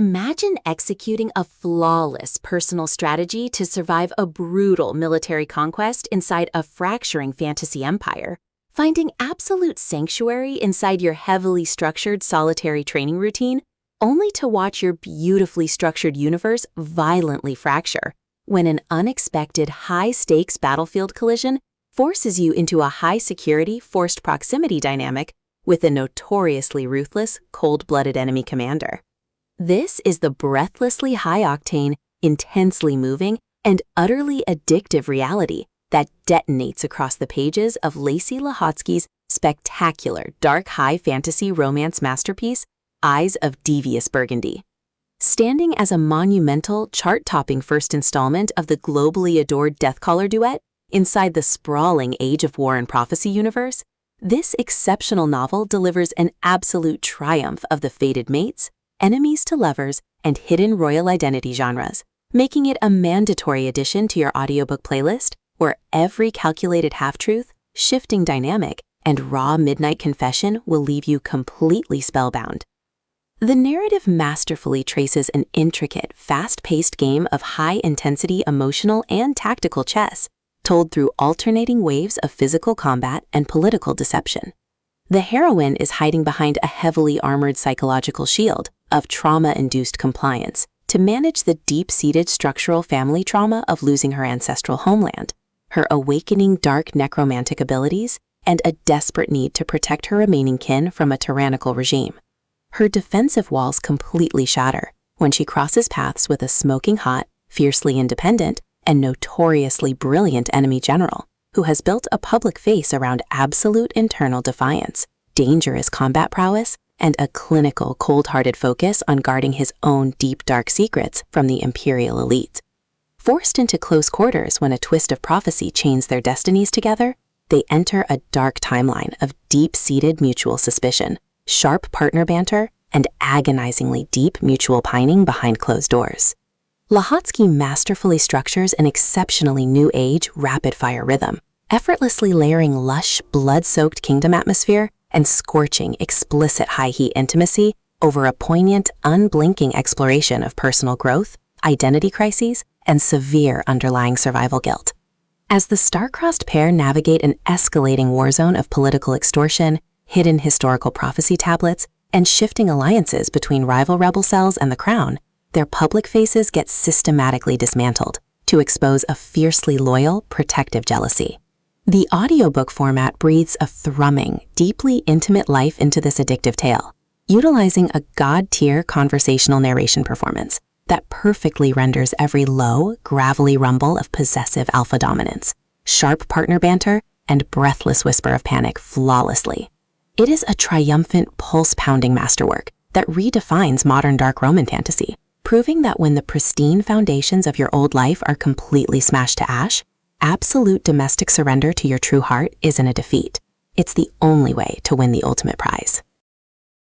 Imagine executing a flawless personal strategy to survive a brutal military conquest inside a fracturing fantasy empire, finding absolute sanctuary inside your heavily structured solitary training routine, only to watch your beautifully structured universe violently fracture when an unexpected high-stakes battlefield collision forces you into a high-security forced proximity dynamic with a notoriously ruthless, cold-blooded enemy commander. This is the breathlessly high-octane, intensely moving, and utterly addictive reality that detonates across the pages of Lacey Lehotzky's spectacular dark high fantasy romance masterpiece, Eyes of Devious Burgundy. Standing as a monumental, chart-topping first installment of the globally adored Deathcaller duet inside the sprawling Age of War and Prophecy universe, this exceptional novel delivers an absolute triumph of the fated mates, enemies to lovers, and hidden royal identity genres, making it a mandatory addition to your audiobook playlist where every calculated half-truth, shifting dynamic, and raw midnight confession will leave you completely spellbound. The narrative masterfully traces an intricate, fast-paced game of high-intensity emotional and tactical chess, told through alternating waves of physical combat and political deception. The heroine is hiding behind a heavily armored psychological shield of trauma-induced compliance to manage the deep-seated structural family trauma of losing her ancestral homeland, her awakening dark necromantic abilities, and a desperate need to protect her remaining kin from a tyrannical regime. Her defensive walls completely shatter when she crosses paths with a smoking hot, fiercely independent, and notoriously brilliant enemy general who has built a public face around absolute internal defiance, dangerous combat prowess, and a clinical, cold-hearted focus on guarding his own deep, dark secrets from the imperial elite. Forced into close quarters when a twist of prophecy chains their destinies together, they enter a dark timeline of deep-seated mutual suspicion, sharp partner banter, and agonizingly deep mutual pining behind closed doors. Lehotzky masterfully structures an exceptionally new age, rapid-fire rhythm, effortlessly layering lush, blood-soaked kingdom atmosphere and scorching, explicit high-heat intimacy over a poignant, unblinking exploration of personal growth, identity crises, and severe underlying survival guilt. As the star-crossed pair navigate an escalating war zone of political extortion, hidden historical prophecy tablets, and shifting alliances between rival rebel cells and the crown, their public faces get systematically dismantled to expose a fiercely loyal, protective jealousy. The audiobook format breathes a thrumming, deeply intimate life into this addictive tale, utilizing a god-tier conversational narration performance that perfectly renders every low, gravelly rumble of possessive alpha dominance, sharp partner banter, and breathless whisper of panic flawlessly. It is a triumphant, pulse-pounding masterwork that redefines modern dark Roman fantasy, proving that when the pristine foundations of your old life are completely smashed to ash, absolute domestic surrender to your true heart isn't a defeat. It's the only way to win the ultimate prize.